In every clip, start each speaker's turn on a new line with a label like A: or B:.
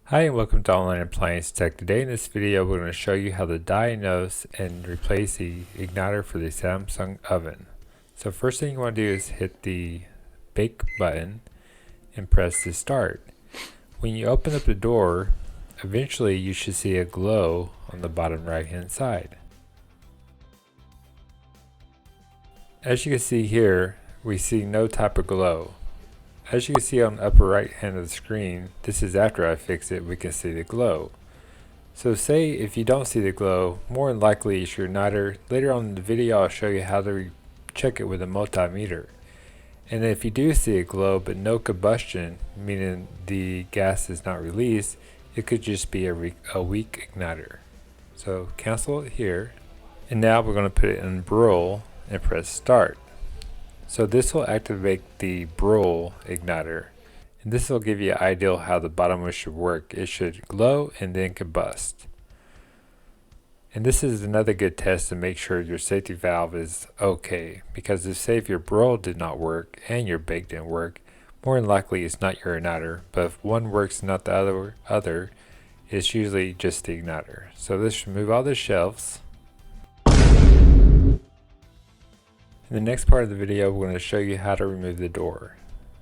A: Hi and welcome to Online Appliance Tech. Today in this video we're going to show you how to diagnose and replace the igniter for the Samsung oven. So first thing you want to do is hit the bake button and press the start. When you open up the door, eventually you should see a glow on the bottom right hand side. As you can see here, we see no type of glow. As you can see on the upper right hand of the screen, this is after I fix it, we can see the glow. So say if you don't see the glow, more than likely it's your igniter. Later on in the video I'll show you how to check it with a multimeter. And if you do see a glow but no combustion, meaning the gas is not released, it could just be a weak igniter. So cancel it here, and now we're going to put it in broil and press start. So this will activate the broil igniter, and this will give you an idea how the bottom one should work. It should glow and then combust. And this is another good test to make sure your safety valve is okay, because if your broil did not work and your bake didn't work, more than likely it's not your igniter, but if one works and not the other, it's usually just the igniter. So let's remove all the shelves. In the next part of the video, we're going to show you how to remove the door.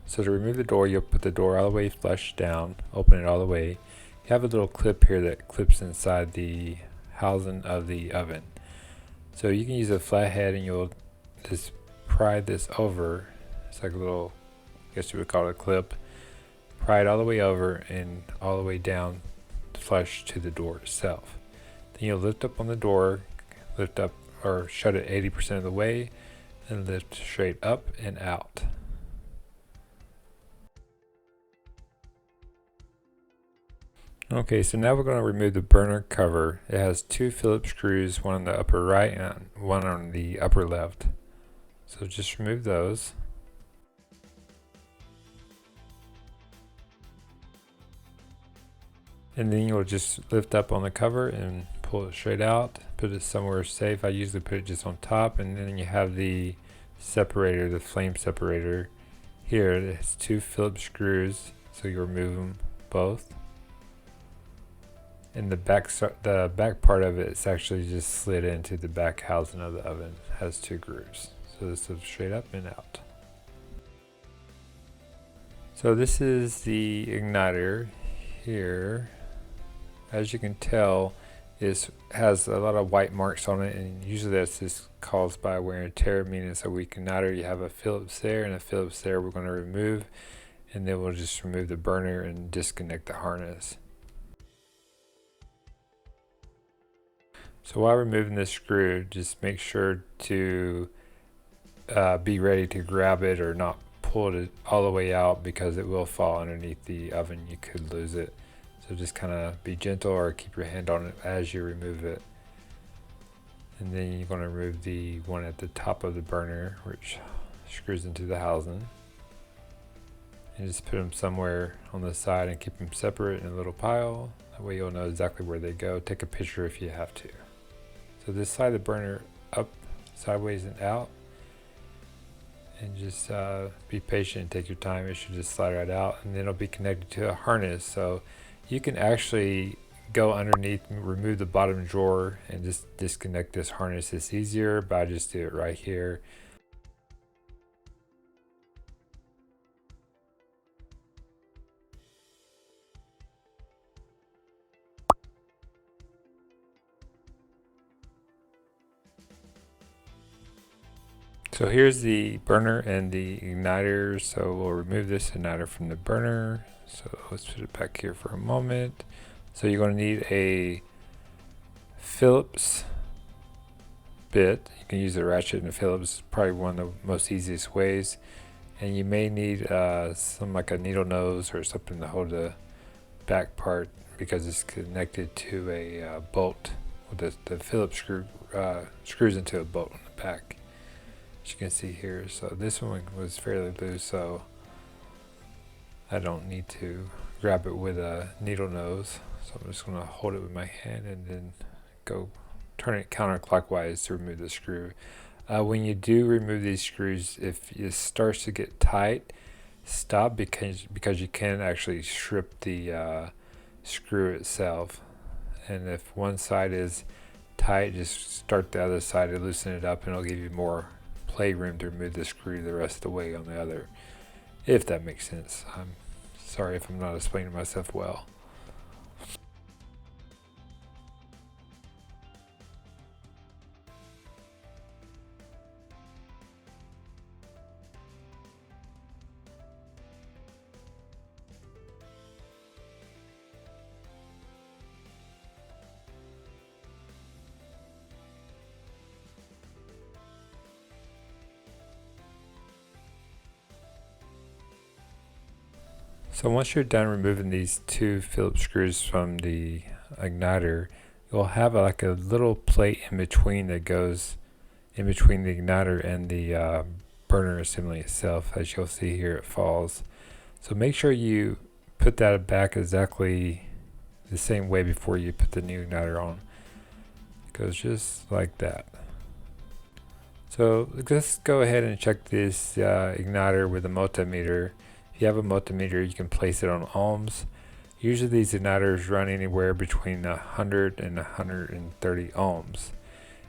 A: So to remove the door, you'll put the door all the way flush down, open it all the way. You have a little clip here that clips inside the housing of the oven. So you can use a flathead and you'll just pry this over. It's like a little, I guess you would call it a clip. Pry it all the way over and all the way down flush to the door itself. Then you'll lift up on the door, lift up or shut it 80% of the way, and lift straight up and out. Okay, so now we're going to remove the burner cover. It has two Phillips screws, one on the upper right and one on the upper left. So just remove those. And then you'll just lift up on the cover and pull it straight out, put it somewhere safe. I usually put it just on top, and then you have the separator, the flame separator here. It has two Phillips screws, so you remove them both. And the back part of it is actually just slid into the back housing of the oven. It has two grooves, so this is straight up and out. So this is the igniter here. As you can tell, it has a lot of white marks on it, and usually that's just caused by wear and tear, meaning it's a weak igniter. You have a Phillips there and a Phillips there we're going to remove, and then we'll just remove the burner and disconnect the harness. So while removing this screw, just make sure to be ready to grab it or not pull it all the way out, because it will fall underneath the oven. You could lose it. So just kind of be gentle or keep your hand on it as you remove it. And then you're going to remove the one at the top of the burner, which screws into the housing. And just put them somewhere on the side and keep them separate in a little pile. That way you'll know exactly where they go. Take a picture if you have to. So this side of the burner up, sideways and out. And just be patient and take your time. It should just slide right out, and then it'll be connected to a harness. So you can actually go underneath and remove the bottom drawer and just disconnect this harness. It's easier, but I just do it right here. So here's the burner and the igniter. So we'll remove this igniter from the burner. So let's put it back here for a moment. So you're going to need a Phillips bit. You can use a ratchet and a Phillips, probably one of the most easiest ways. And you may need some like a needle nose or something to hold the back part, because it's connected to a bolt. With the Phillips screw screws into a bolt on the back, as you can see here. So this one was fairly loose, so I don't need to grab it with a needle nose. So I'm just going to hold it with my hand and then go turn it counterclockwise to remove the screw. When you do remove these screws, if it starts to get tight, stop, because you can actually strip the screw itself. And if one side is tight, just start the other side and loosen it up, and it'll give you more playroom to remove the screw the rest of the way on the other, if that makes sense. I'm sorry if I'm not explaining myself well. So once you're done removing these two Phillips screws from the igniter, you'll have like a little plate in between that goes in between the igniter and the burner assembly itself. As you'll see here, it falls. So make sure you put that back exactly the same way before you put the new igniter on. It goes just like that. So let's go ahead and check this igniter with a multimeter. If you have a multimeter, you can place it on ohms. Usually these igniters run anywhere between 100 and 130 ohms.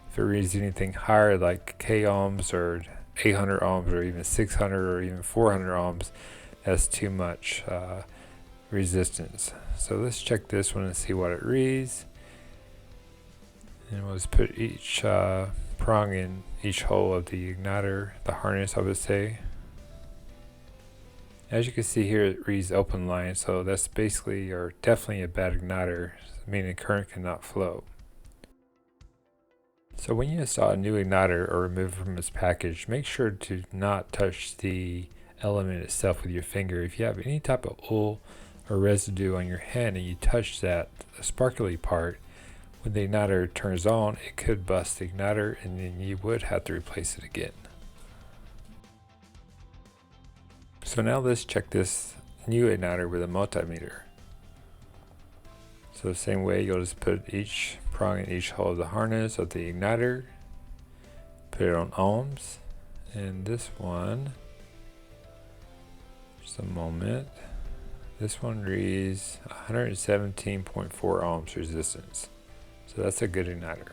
A: If it reads anything higher like K ohms or 800 ohms or even 600 or even 400 ohms, that's too much resistance. So let's check this one and see what it reads. And we'll just put each prong in each hole of the igniter, the harness I would say. As you can see here, it reads open line, so that's basically or definitely a bad igniter, meaning current cannot flow. So when you install a new igniter or remove it from its package, make sure to not touch the element itself with your finger. If you have any type of oil or residue on your hand and you touch that sparkly part, when the igniter turns on, it could bust the igniter and then you would have to replace it again. So now let's check this new igniter with a multimeter. So the same way, you'll just put each prong in each hole of the harness of the igniter, put it on ohms, and this one, just a moment, this one reads 117.4 ohms resistance. So that's a good igniter.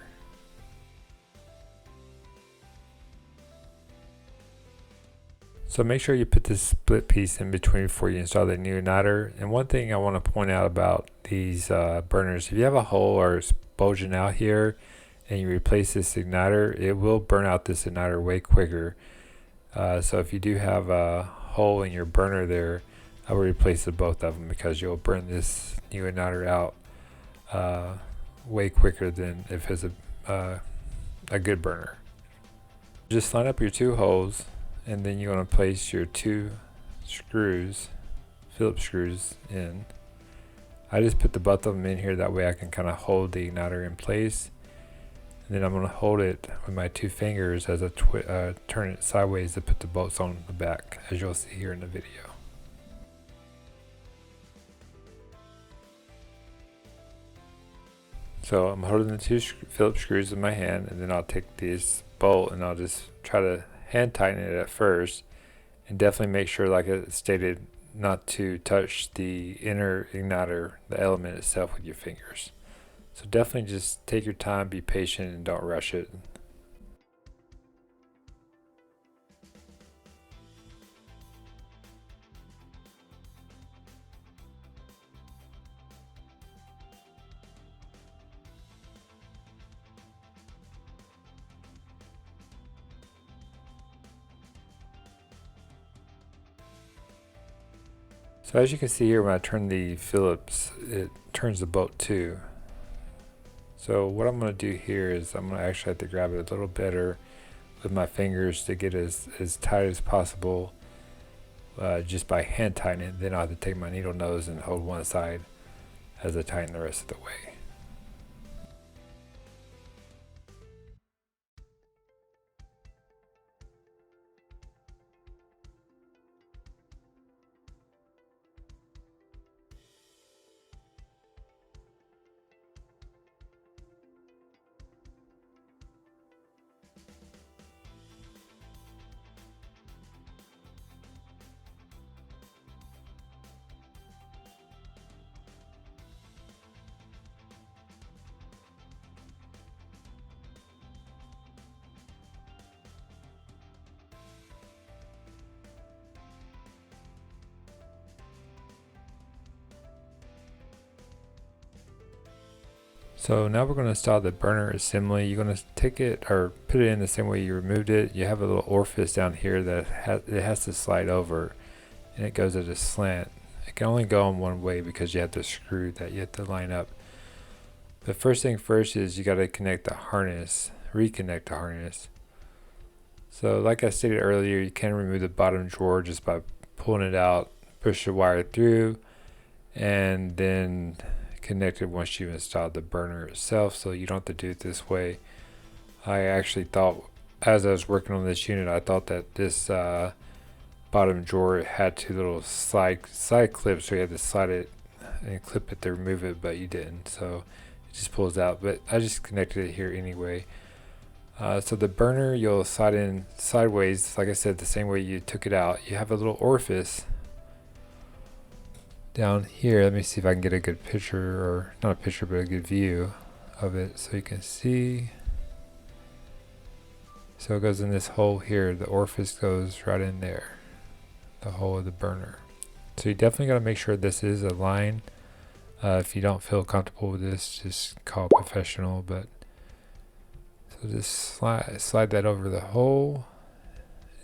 A: So make sure you put this split piece in between before you install the new igniter. And one thing I want to point out about these burners, if you have a hole or it's bulging out here and you replace this igniter, it will burn out this igniter way quicker. So if you do have a hole in your burner there, I will replace both of them because you'll burn this new igniter out way quicker than if it's a good burner. Just line up your two holes, and then you want to place your two screws, Phillips screws, in. I just put the both of them in here, that way I can kind of hold the igniter in place. And then I'm going to hold it with my two fingers as I turn it sideways to put the bolts on the back, as you'll see here in the video. So I'm holding the two Phillips screws in my hand, and then I'll take this bolt and I'll just try to hand tighten it at first, and definitely make sure, like I stated, not to touch the inner igniter, the element itself, with your fingers. So definitely just take your time, be patient, and don't rush it. So as you can see here, when I turn the Phillips, it turns the bolt too. So what I'm going to do here is I'm going to actually have to grab it a little better with my fingers to get as tight as possible, just by hand tightening. Then I'll have to take my needle nose and hold one side as I tighten the rest of the way. So now we're going to install the burner assembly. You're going to take it or put it in the same way you removed it. You have a little orifice down here that it has to slide over, and it goes at a slant. It can only go in one way because you have the screw that you have to line up. The first thing first is you got to connect the harness, reconnect the harness. So like I stated earlier, you can remove the bottom drawer just by pulling it out, push the wire through, and then connect it once you've installed the burner itself, so you don't have to do it this way. I actually thought, as I was working on this unit, I thought that this bottom drawer had two little slide clips, so you had to slide it and clip it to remove it, but you didn't, so it just pulls out. But I just connected it here anyway. So the burner, you'll slide in sideways, like I said, the same way you took it out. You have a little orifice down here. Let me see if I can get a good picture, or not a picture, but a good view of it so you can see. So it goes in this hole here. The orifice goes right in there, the hole of the burner. So you definitely got to make sure this is aligned. If you don't feel comfortable with this, just call a professional. But so just slide that over the hole,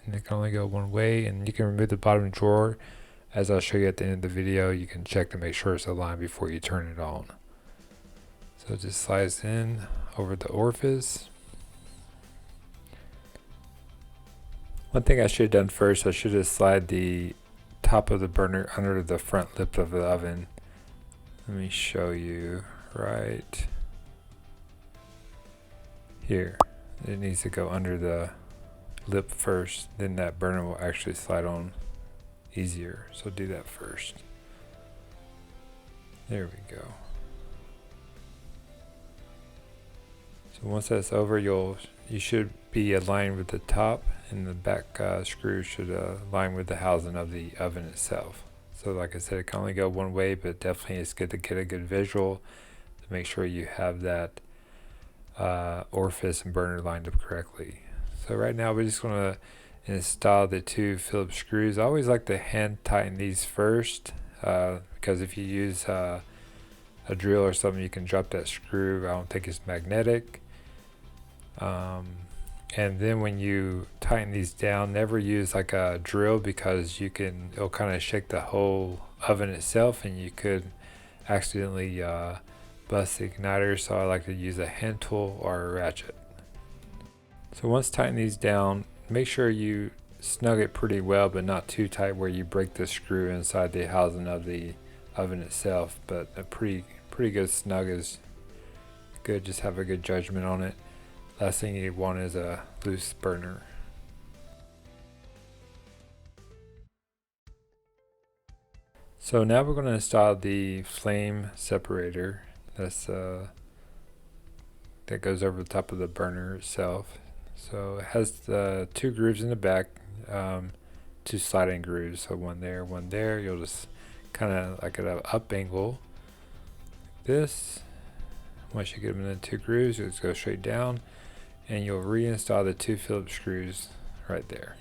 A: and it can only go one way. And you can remove the bottom drawer. As I'll show you at the end of the video, you can check to make sure it's aligned before you turn it on. So it just slides in over the orifice. One thing I should have done first, I should have slid the top of the burner under the front lip of the oven. Let me show you right here. It needs to go under the lip first, then that burner will actually slide on easier. So do that first. There we go. So once that's over, you should be aligned with the top, and the back screw should align with the housing of the oven itself. So like I said, it can only go one way, but definitely it's good to get a good visual to make sure you have that orifice and burner lined up correctly. So right now we're just going to install the two Phillips screws. I always like to hand tighten these first, because if you use a drill or something, you can drop that screw. I don't think it's magnetic. And then when you tighten these down, never use like a drill, because it'll kind of shake the whole oven itself, and you could accidentally bust the igniter. So I like to use a hand tool or a ratchet. So once tighten these down, make sure you snug it pretty well, but not too tight where you break the screw inside the housing of the oven itself. But a pretty good snug is good. Just have a good judgment on it. Last thing you want is a loose burner. So now we're going to install the flame separator that goes over the top of the burner itself. So it has the two grooves in the back, two sliding grooves, so one there, one there. You'll just kind of like at an up angle like this. Once you get them in the two grooves, you'll just go straight down, and you'll reinstall the two Phillips screws right there.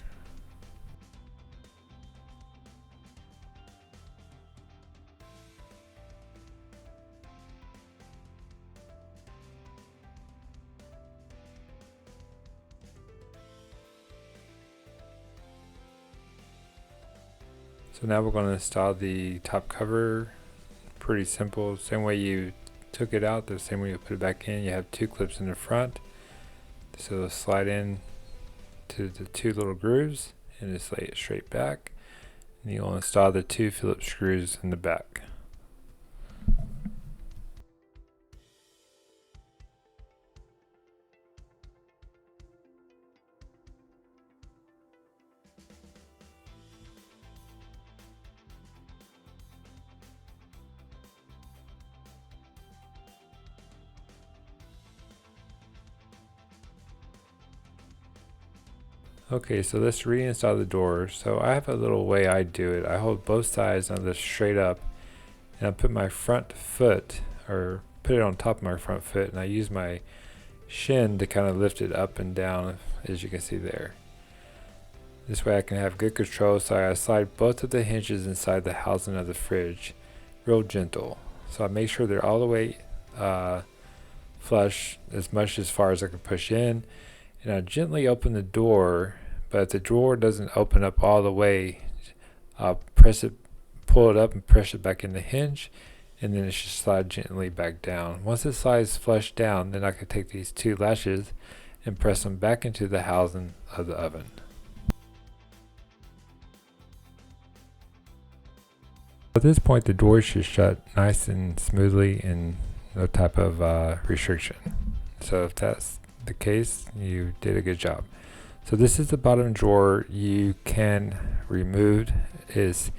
A: So now we're going to install the top cover. Pretty simple. Same way you took it out, the same way you put it back in. You have two clips in the front. So they'll slide in to the two little grooves and just lay it straight back. And you'll install the two Phillips screws in the back. Okay, so let's reinstall the door. So I have a little way I do it. I hold both sides on this straight up, and I put my front foot, or put it on top of my front foot, and I use my shin to kind of lift it up and down, as you can see there. This way I can have good control. So I slide both of the hinges inside the housing of the fridge, real gentle. So I make sure they're all the way flush as far as I can push in, and I gently open the door, but if the drawer doesn't open up all the way, I'll pull it up and press it back in the hinge, and then it should slide gently back down. Once it slides flush down, then I can take these two latches and press them back into the housing of the oven. At this point, the door should shut nice and smoothly and no type of restriction. So if that's the case, you did a good job. So this is the bottom drawer. You can remove. It's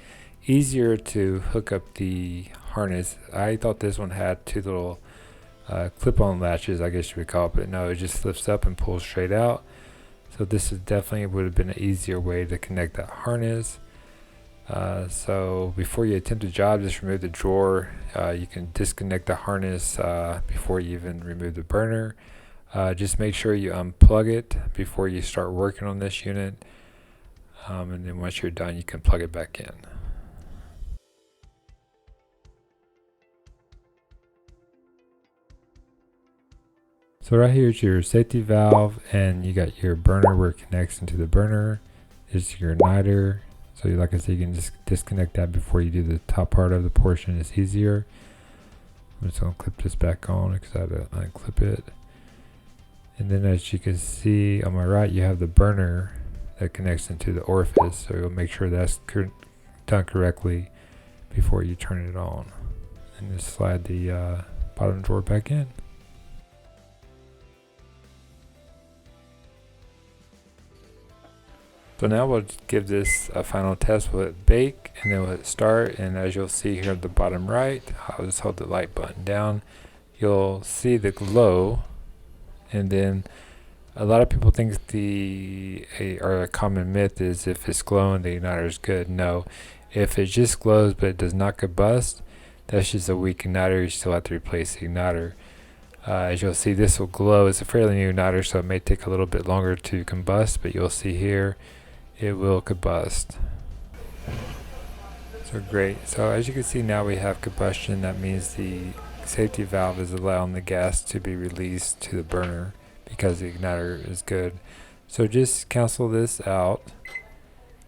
A: easier to hook up the harness. I thought this one had two little clip-on latches, I guess you would call it, but no, it just lifts up and pulls straight out. So this is definitely would have been an easier way to connect that harness. So before you attempt a job, just remove the drawer. You can disconnect the harness before you even remove the burner. Just make sure you unplug it before you start working on this unit, and then once you're done, you can plug it back in. So right here is your safety valve, and you got your burner where it connects into the burner. This is your igniter. So like I said, you can just disconnect that before you do the top part of the portion. It's easier. I'm just going to clip this back on because I had to unclip it. And then as you can see on my right, you have the burner that connects into the orifice. So you'll make sure that's done correctly before you turn it on. And just slide the bottom drawer back in. So now we'll give this a final test. We'll hit bake, and then we'll hit start, and as you'll see here at the bottom right, I'll just hold the light button down. You'll see the glow, and then a lot of people think a common myth is if it's glowing, the igniter is good. No, if it just glows but it does not combust, that's just a weak igniter. You still have to replace the igniter. As you'll see, this will glow. It's a fairly new igniter, so it may take a little bit longer to combust, but you'll see here it will combust. So great. So as you can see, now we have combustion. That means the safety valve is allowing the gas to be released to the burner because the igniter is good. So just cancel this out.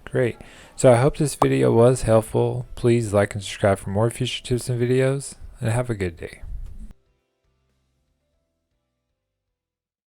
A: Great. So I hope this video was helpful. Please like and subscribe for more future tips and videos, and have a good day.